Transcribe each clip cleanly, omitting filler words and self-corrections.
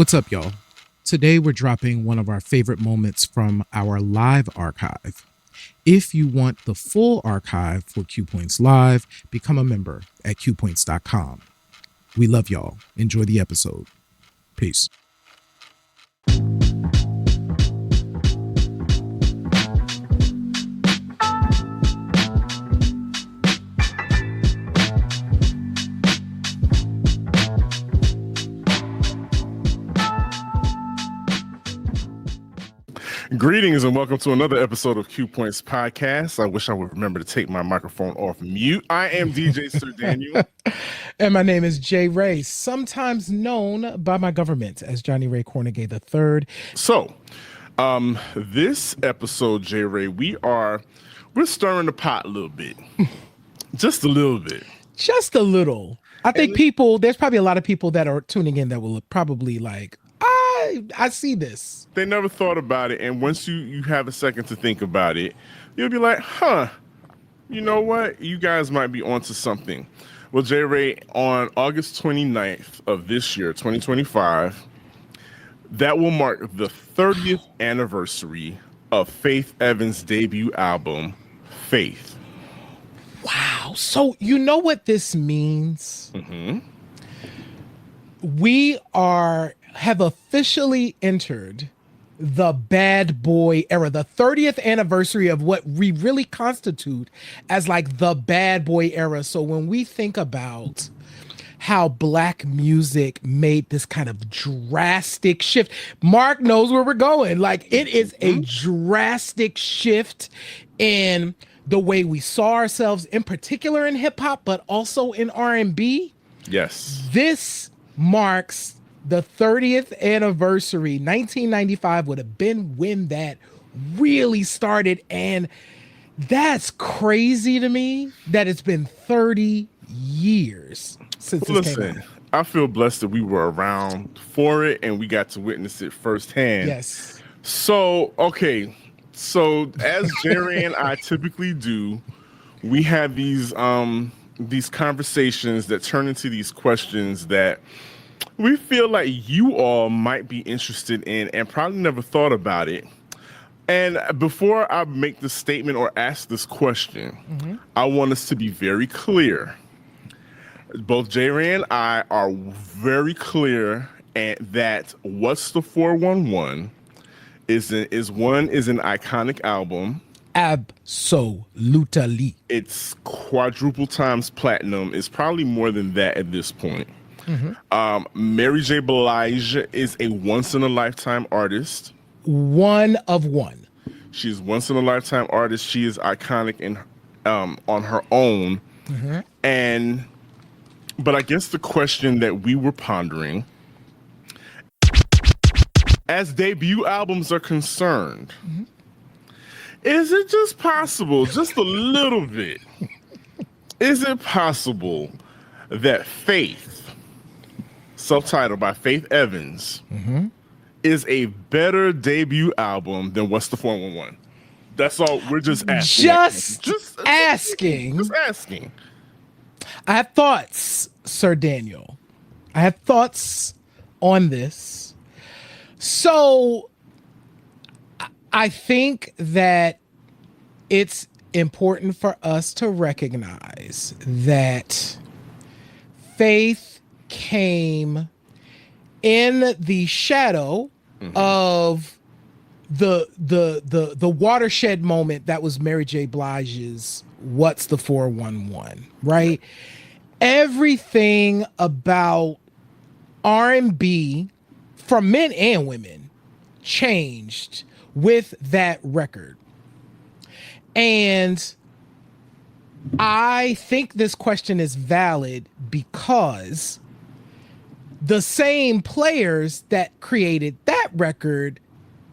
What's up, y'all? Today we're dropping one of our favorite moments from our live archive. If you want the full archive for Q Points Live, become a member at qpoints.com. We love y'all. Enjoy the episode. Peace. Greetings and welcome to another episode of Q Points Podcast. I wish I would remember to take my microphone off mute. I am DJ Sir Daniel. And my name is Jay Ray, sometimes known by my government as Johnny Ray Cornegay III. So, this episode, Jay Ray, we're stirring the pot a little bit. Just a little bit. Just a little. I think there's probably a lot of people that are tuning in that will probably like, I see this. They never thought about it, and once you have a second to think about it, you'll be like, you know what? You guys might be onto something. Well, Jay Ray, on August 29th of this year, 2025, that will mark the 30th anniversary of Faith Evans' debut album, Faith. Wow. So you know what this means? Mm-hmm. We have officially entered the bad boy era, the 30th anniversary of what we really constitute as like the bad boy era. So when we think about how black music made this kind of drastic shift, Mark knows where we're going. Like it is a drastic shift in the way we saw ourselves, in particular in hip hop, but also in R&B. Yes. This marks the 30th anniversary. 1995 would have been when that really started. And that's crazy to me that it's been 30 years since this came out. I feel blessed that we were around for it and we got to witness it firsthand. Yes. So, okay. So as Jerry and I typically do, we have these conversations that turn into these questions that we feel like you all might be interested in and probably never thought about it. And before I make this statement or ask this question, I want us to be very clear. Both Jay Ray and I are very clear that What's the 411 is an iconic album. Absolutely. It's quadruple times platinum. It's probably more than that at this point. Mary J. Blige is a once-in-a-lifetime artist. One of one. She's once-in-a-lifetime artist. She is iconic on her own. But I guess the question that we were pondering, as debut albums are concerned, is it just possible, just a little bit, is it possible that Faith, self-titled by Faith Evans, is a better debut album than What's the 411? That's all. We're just asking. Just asking. Just asking. I have thoughts, Sir Daniel. I have thoughts on this. So I think that it's important for us to recognize that Faith came in the shadow of the watershed moment that was Mary J. Blige's What's the 411, right? Everything about R&B for men and women changed with that record. And I think this question is valid because the same players that created that record,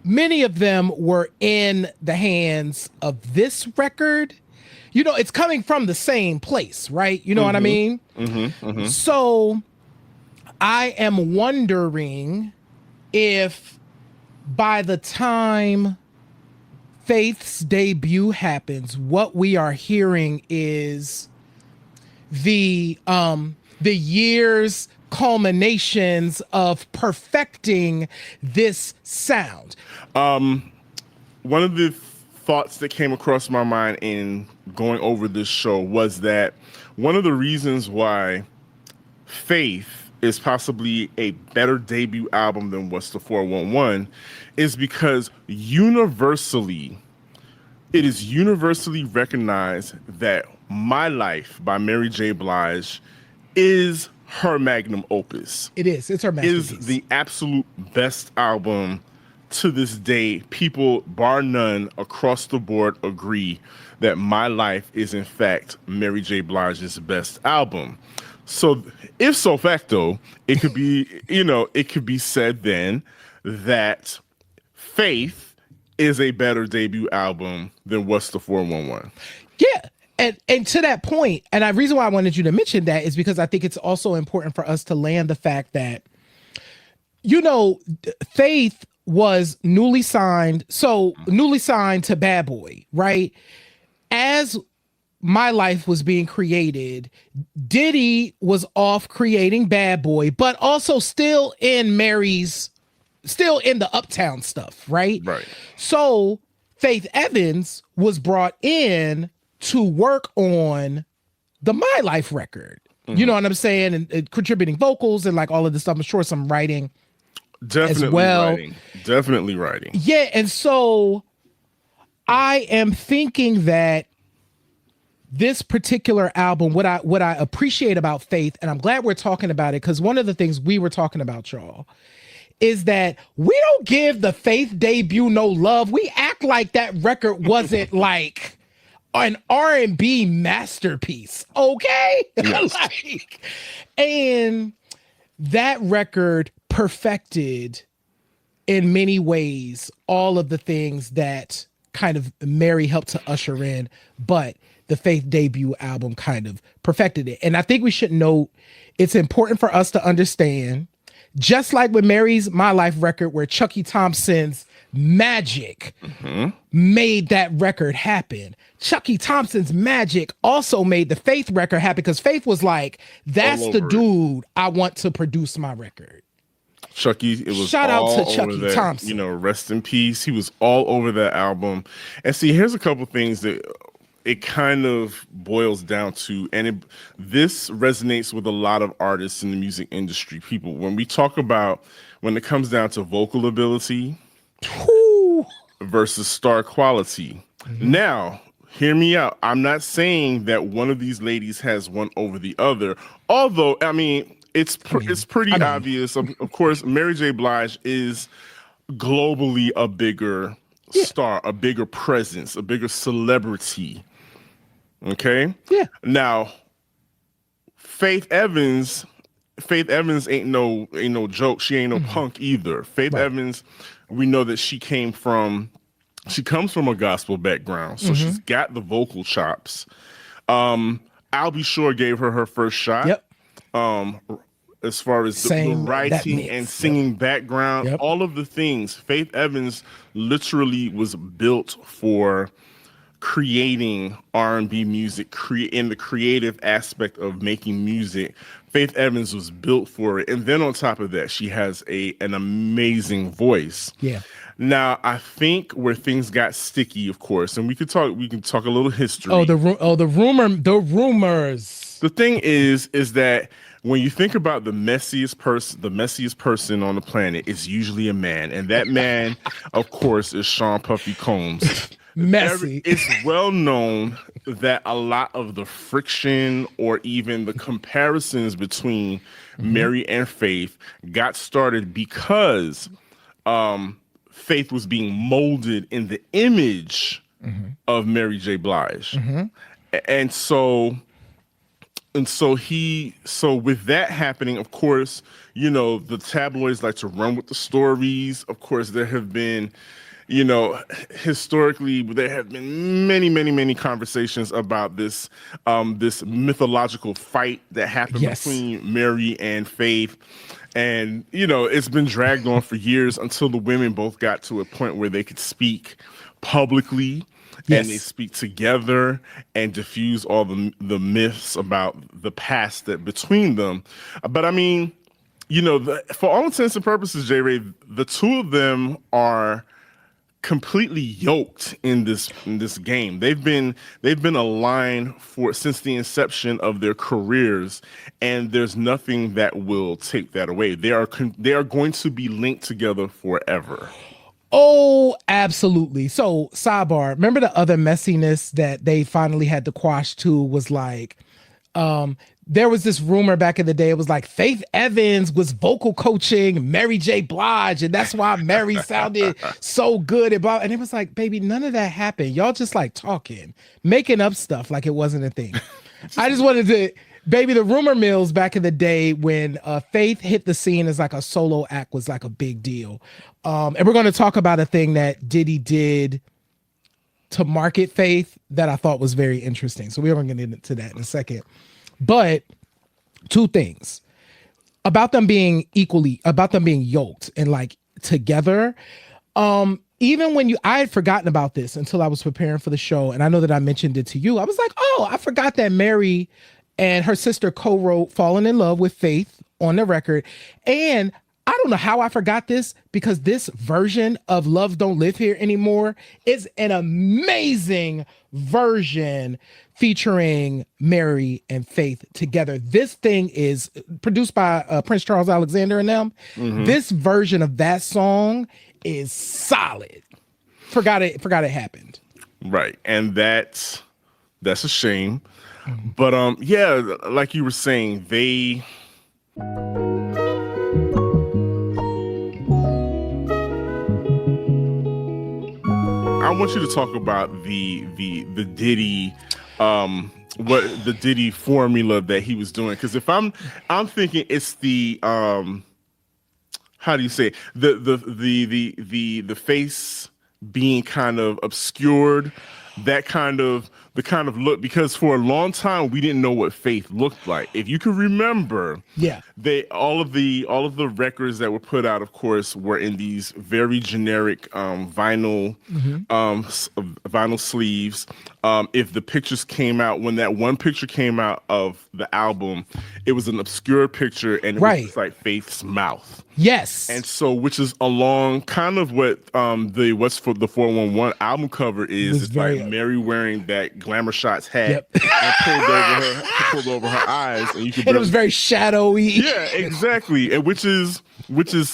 many of them were in the hands of this record. You know, it's coming from the same place, right? You know what I mean? So I am wondering if by the time Faith's debut happens, what we are hearing is the the years culminations of perfecting this sound? One of the thoughts that came across my mind in going over this show was that one of the reasons why Faith is possibly a better debut album than What's the 411 is because it is universally recognized that My Life by Mary J. Blige is her magnum opus. It is. It's her masterpiece. Is the absolute best album to this day. People, bar none, across the board agree that My Life is in fact Mary J. Blige's best album. So if so facto, it could be, it could be said then that Faith is a better debut album than What's the 411. Yeah. And to that point, and the reason why I wanted you to mention that is because I think it's also important for us to land the fact that, Faith was newly signed to Bad Boy, right? As My Life was being created, Diddy was off creating Bad Boy, but also still in the Uptown stuff, right? Right. So Faith Evans was brought in to work on the My Life record. You know what I'm saying? And contributing vocals and like all of this stuff. I'm sure some writing Definitely as well. Definitely writing. Yeah, and so I am thinking that this particular album, what I appreciate about Faith, and I'm glad we're talking about it, because one of the things we were talking about, y'all, is that we don't give the Faith debut no love. We act like that record wasn't like an R&B masterpiece, okay? Yes. And that record perfected in many ways all of the things that kind of Mary helped to usher in, but the Faith debut album kind of perfected it. And I think we should note, it's important for us to understand, just like with Mary's My Life record, where Chucky Thompson's magic made that record happen, Chucky Thompson's magic also made the Faith record happen, because Faith was like, that's the dude I want to produce my record. Chucky, it was shout out to Chucky that, Thompson. Rest in peace. He was all over that album. And see, here's a couple things that it kind of boils down to, and this resonates with a lot of artists in the music industry. People, when it comes down to vocal ability versus star quality. Now, hear me out. I'm not saying that one of these ladies has one over the other, although, it's pretty obvious. Of course, Mary J. Blige is globally a bigger star, a bigger presence, a bigger celebrity. Okay? Yeah. Now, Faith Evans ain't no joke. She ain't no punk either. Faith Evans, we know that she comes from a gospel background, so she's got the vocal chops. I'll Be Sure gave her first shot. Yep. As far as the writing and singing background, all of the things, Faith Evans literally was built for creating R&B music, in the creative aspect of making music. Faith Evans was built for it. And then on top of that, she has an amazing voice. Yeah. Now, I think where things got sticky, of course, and we can talk a little history. The rumors. The thing is that when you think about the messiest person on the planet is usually a man, and that man, of course, is Sean Puffy Combs. Messy. It's well known that a lot of the friction or even the comparisons between Mary and Faith got started because Faith was being molded in the image of Mary J. Blige. And so with that happening, of course, the tabloids like to run with the stories. Of course, there have been, historically, there have been many, many, many conversations about this mythological fight that happened between Mary and Faith. And, it's been dragged on for years until the women both got to a point where they could speak publicly and they Yes. speak together and diffuse all the myths about the past that between them. But I mean, for all intents and purposes, J. Ray, the two of them are completely yoked in this game. They've been aligned for since the inception of their careers, and there's nothing that will take that away. They are going to be linked together forever. Oh, absolutely. So, sidebar, remember the other messiness that they finally had to quash too was like, there was this rumor back in the day. It was like Faith Evans was vocal coaching Mary J. Blige, and that's why Mary sounded so good. And it was like, baby, none of that happened. Y'all just like talking, making up stuff like it wasn't a thing. I just wanted to, baby, the rumor mills back in the day when Faith hit the scene as like a solo act was like a big deal. And we're going to talk about a thing that Diddy did to market Faith that I thought was very interesting. So we're going to get into that in a second. But two things about them being yoked and like together. Even when I had forgotten about this until I was preparing for the show. And I know that I mentioned it to you. I was like, oh, I forgot that Mary and her sister co-wrote Falling in Love with Faith on the record. And I don't know how I forgot this, because this version of Love Don't Live Here Anymore is an amazing version featuring Mary and Faith together. This thing is produced by Prince Charles Alexander and them. Mm-hmm. This version of that song is solid. Forgot it happened. Right. And that's a shame. Mm-hmm. But yeah, like you were saying, I want you to talk about the Diddy, what the Diddy formula that he was doing. Because if I'm thinking it's the how do you say the face being kind of obscured, the kind of look, because for a long time we didn't know what Faith looked like. If you can remember, yeah, all of the records that were put out, of course, were in these very generic vinyl vinyl sleeves. If the pictures came out, when that one picture came out of the album, it was an obscure picture, and it was just like Faith's mouth. Yes. And so, which is along kind of what the What's for the 411 album cover is. It's like Mary wearing that Glamour Shots hat and pulled over her eyes, and you could. And it was very shadowy. Yeah, exactly. And which is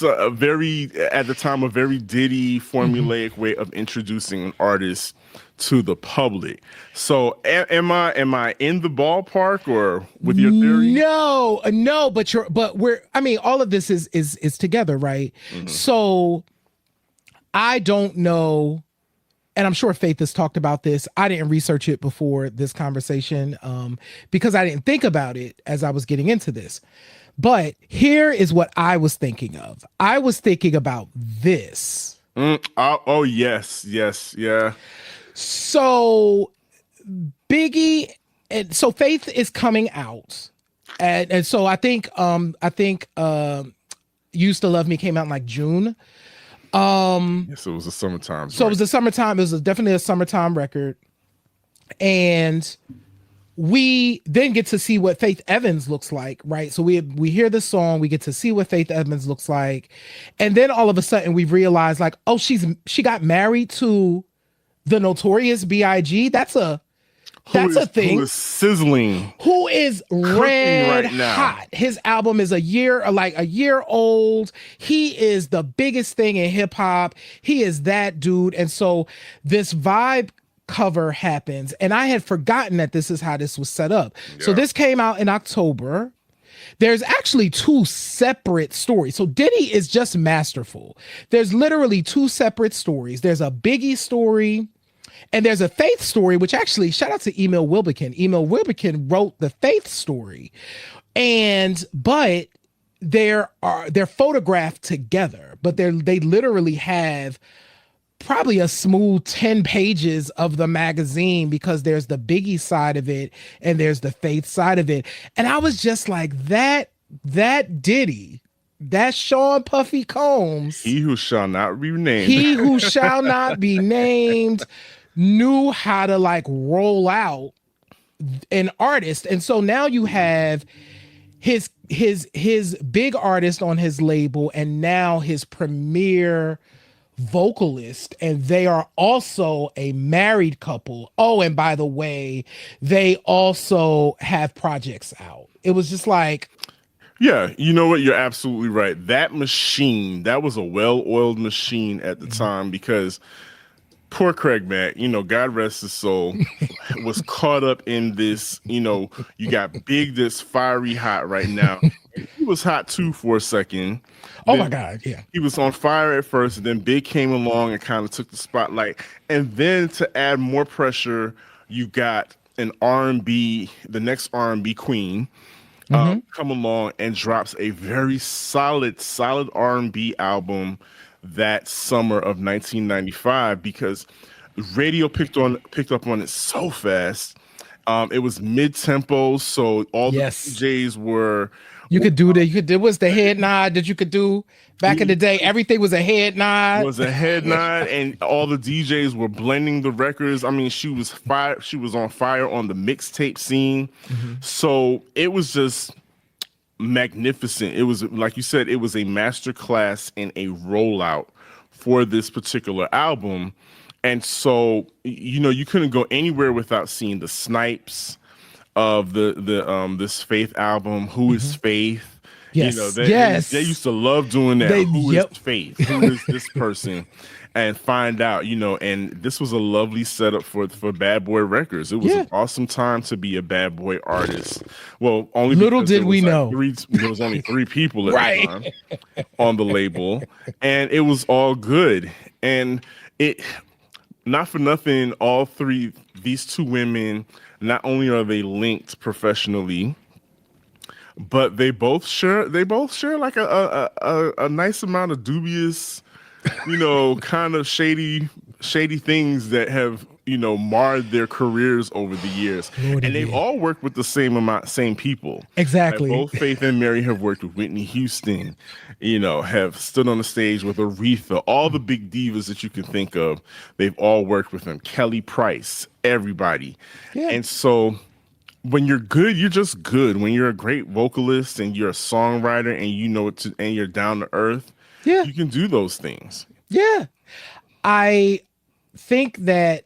a very, at the time, a very Diddy formulaic way of introducing an artist to the public. So am I in the ballpark or with your theory? No, but all of this is together, right? Mm-hmm. So I don't know, and I'm sure Faith has talked about this. I didn't research it before this conversation because I didn't think about it as I was getting into this. But here is what I was thinking of. I was thinking about this. Oh, yes, yeah. So Biggie, and so Faith is coming out, and so I think Used to Love Me came out in like June. Yes, it was a summertime. So it was a summertime. It was definitely a summertime record, and we then get to see what Faith Evans looks like, right? So we hear the song, we get to see what Faith Evans looks like, and then all of a sudden we realize like, oh, she got married to the Notorious Big. That's a thing. Who is sizzling? Who is red hot? His album is a year old. He is the biggest thing in hip hop. He is that dude. And so this Vibe cover happens, and I had forgotten that this is how this was set up. Yeah. So this came out in October. There's actually two separate stories. So Diddy is just masterful. There's literally two separate stories. There's a Biggie story and there's a Faith story, which actually, shout out to Emil Wilbekin. Emil Wilbekin wrote the Faith story. But they're photographed together, but they literally have probably a smooth 10 pages of the magazine, because there's the Biggie side of it and there's the Faith side of it. And I was just like, that Diddy, that Sean Puffy Combs, he who shall not be named, he who shall not be named, knew how to like roll out an artist. And so now you have his big artist on his label and now his premier vocalist, and they are also a married couple. Oh, and by the way, they also have projects out. It was just like, Yeah, you know what? You're absolutely right. That machine, that was a well-oiled machine at the time, because poor Craig Mack, God rest his soul, was caught up in this, you got Big that's fiery hot right now. He was hot too for a second. oh my God, yeah. He was on fire at first, and then Big came along and kind of took the spotlight. And then to add more pressure, you got an R&B, the next R&B queen, come along and drops a very solid R&B album that summer of 1995, because radio picked up on it so fast. It was mid-tempo, so all the DJs were. You could do that. It was the head nod that you could do back in the day. Everything was a head nod. Was a head nod, and all the DJs were blending the records. I mean, she was fire. She was on fire on the mixtape scene. So it was just magnificent. It was, like you said, it was a masterclass in a rollout for this particular album. And so, you couldn't go anywhere without seeing the snipes of the this Faith album. Who is Faith? Yes. They used to love doing that. Who is Faith? Who is this person? And find out, and this was a lovely setup for Bad Boy Records. It was an awesome time to be a Bad Boy artist. Well, only little did we know there was only 3 people at the time on the label, and it was all good. And it, not for nothing, all these 2 women, not only are they linked professionally, but they both share like a nice amount of dubious, kind of shady things that have, marred their careers over the years. And they've all worked with the same people. Exactly. Like, both Faith and Mary have worked with Whitney Houston, have stood on the stage with Aretha, all the big divas that you can think of. They've all worked with them. Kelly Price, everybody. Yeah. And so when you're good, you're just good. When you're a great vocalist and you're a songwriter and and you're down to earth, you can do those things. Yeah. I think that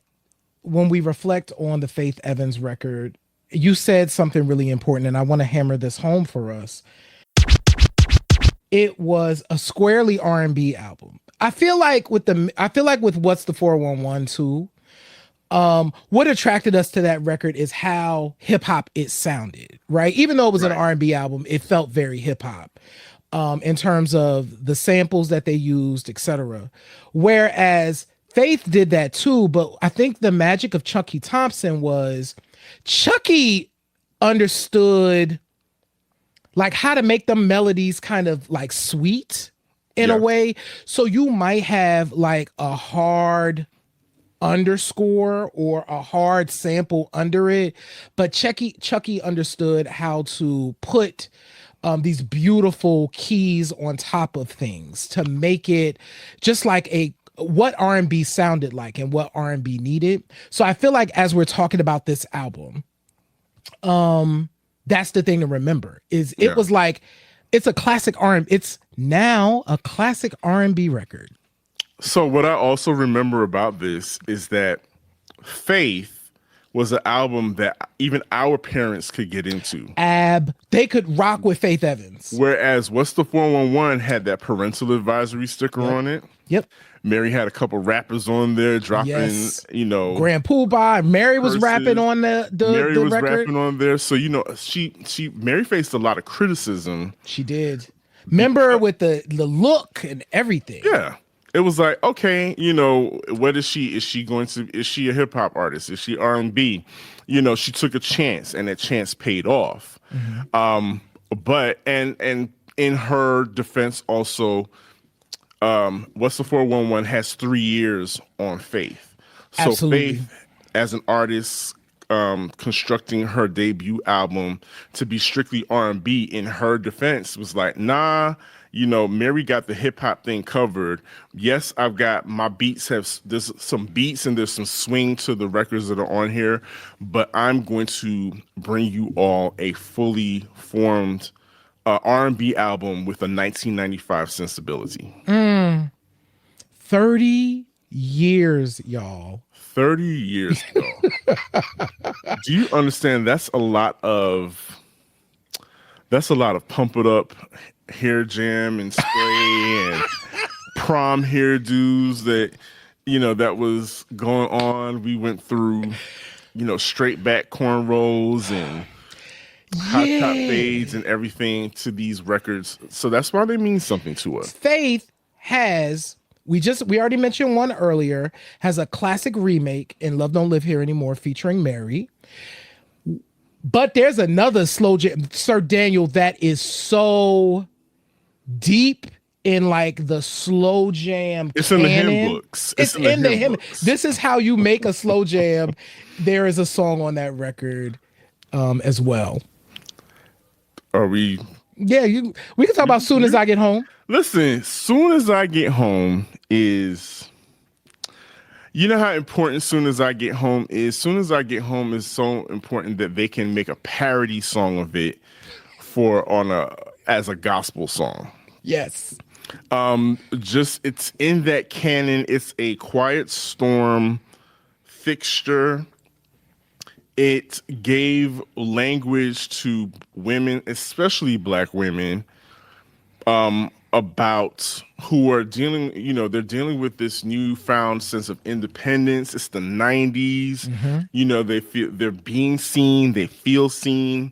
when we reflect on the Faith Evans record, you said something really important, and I want to hammer this home for us. It was a squarely R&B album. I feel like with What's the 411 too, what attracted us to that record is how hip hop it sounded, right? Even though it was an R&B album, it felt very hip hop. In terms of the samples that they used, etc. Whereas Faith did that too, but I think the magic of Chucky Thompson was Chucky understood like how to make the melodies kind of like sweet in a way. So you might have like a hard underscore or a hard sample under it, but Chucky understood how to put these beautiful keys on top of things to make it just like what R&B sounded like and what R&B needed. So I feel like as we're talking about this album, that's the thing to remember is it was like, it's a classic R&B. It's now a classic R&B record. So what I also remember about this is that Faith was an album that even our parents could get into. They could rock with Faith Evans. Whereas What's the 411 had that parental advisory sticker on it. Yep. Mary had a couple rappers on there dropping, Grand Poobah. Mary was rapping on the Mary was record. rapping on there. So, Mary faced a lot of criticism. She did. Remember with the look and everything. Yeah. It was like, okay, what is she? Is she a hip hop artist? Is she R&B? She took a chance, and that chance paid off. But in her defense, also, What's the 411 has 3 years on Faith. So Absolutely. Faith, as an artist, constructing her debut album to be strictly R&B, in her defense, was like, nah, Mary got the hip hop thing covered. Yes, I've got my beats, there's some beats and there's some swing to the records that are on here, but I'm going to bring you all a fully formed R&B album with a 1995 sensibility. 30 years, y'all. 30 years ago. Do you understand? That's a lot of pump it up hair jam and spray and prom hairdos that was going on. We went through, straight back cornrows and hot top fades and everything to these records. So that's why they mean something to us. Faith has, we already mentioned one earlier, has a classic remake in Love Don't Live Here Anymore featuring Mary. But there's another slow jam, Sir Daniel, that is so deep in like the slow jam. It's canon. In the hymn books. It's in the hymn. This is how you make a slow jam. There is a song on that record as well. Are we? Yeah, we can talk about Soon As I Get Home. Listen, Soon As I Get Home is, you know how important Soon As I Get Home is? Soon As I Get Home is so important that they can make a parody song of it as a gospel song. Yes. It's in that canon. It's a Quiet Storm fixture. It gave language to women, especially Black women, about who are dealing, they're dealing with this newfound sense of independence. It's the 90s. Mm-hmm. They're being seen, they feel seen.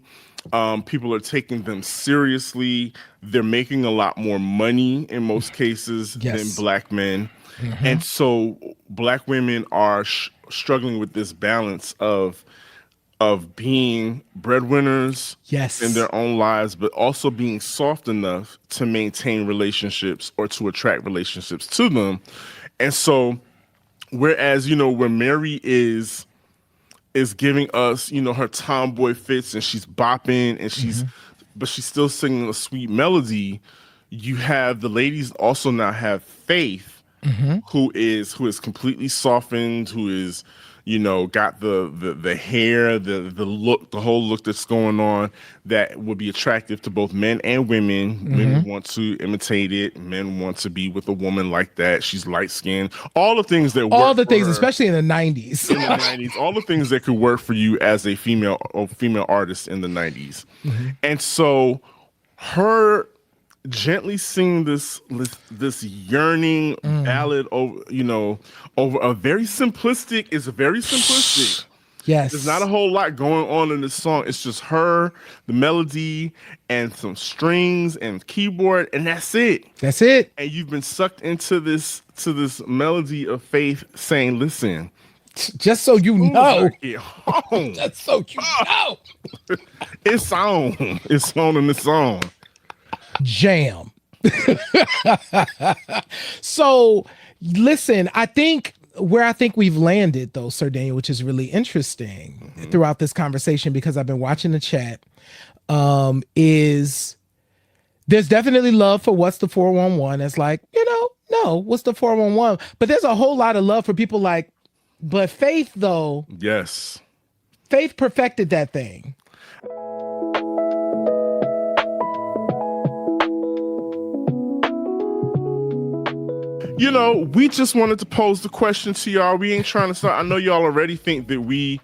People are taking them seriously. They're making a lot more money in most cases than Black men. Mm-hmm. And so Black women are struggling with this balance of being breadwinners in their own lives, but also being soft enough to maintain relationships or to attract relationships to them. And so, whereas, where Mary is giving us, her tomboy fits and she's bopping and but she's still singing a sweet melody, you have the ladies also now have Faith, who is completely softened, who is, got the hair, the look, the whole look that's going on that would be attractive to both men and women. Mm-hmm. Men want to imitate it. Men want to be with a woman like that. She's light skinned. All the things that all work the things, her, especially in the 90s. In the 90s, all the things that could work for you as a female artist in the 90s. Mm-hmm. And so her gently sing this yearning ballad over a very simplistic. It's very simplistic. Yes, there's not a whole lot going on in this song. It's just her, the melody, and some strings and keyboard, and that's it. That's it. And you've been sucked into this melody of Faith saying, "Listen, just so you know, get home. Just so you know, it's on. It's on in the song." Jam. So listen, I think we've landed though, Sir Daniel, which is really interesting throughout this conversation, because I've been watching the chat, is there's definitely love for what's the 411. It's like, no, what's the 411? But there's a whole lot of love for people like, but Faith though. Yes. Faith perfected that thing. We just wanted to pose the question to y'all. We ain't trying to start. I know y'all already think that we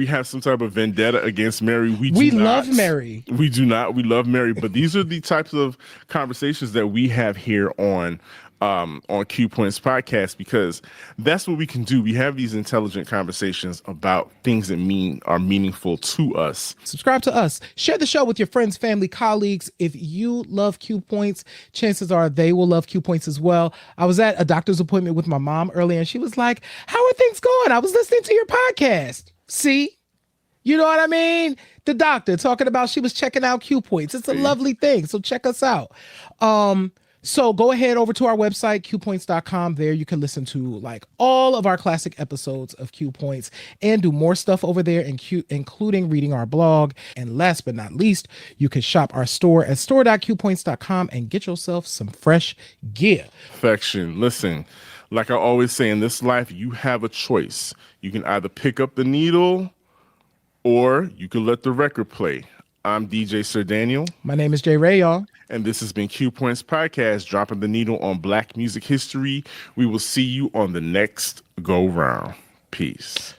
have some type of vendetta against Mary. We love Mary. We do not. We love Mary. But these are the types of conversations that we have here on Q Points Podcast, because that's what we can do. We have these intelligent conversations about things that are meaningful to us. Subscribe to us. Share the show with your friends, family, colleagues. If you love Q Points, chances are they will love Q Points as well. I was at a doctor's appointment with my mom earlier, and she was like, "How are things going? I was listening to your podcast." See? You know what I mean? The doctor talking about she was checking out Q Points. It's a lovely thing. So check us out. So go ahead over to our website, qpoints.com. There you can listen to like all of our classic episodes of Q Points and do more stuff over there, including reading our blog. And last but not least, you can shop our store at store.qpoints.com and get yourself some fresh gear. Perfection. Listen, like I always say, in this life, you have a choice. You can either pick up the needle or you can let the record play. I'm DJ Sir Daniel. My name is Jay Ray, y'all. And this has been Q Points Podcast, dropping the needle on Black music history. We will see you on the next go round. Peace.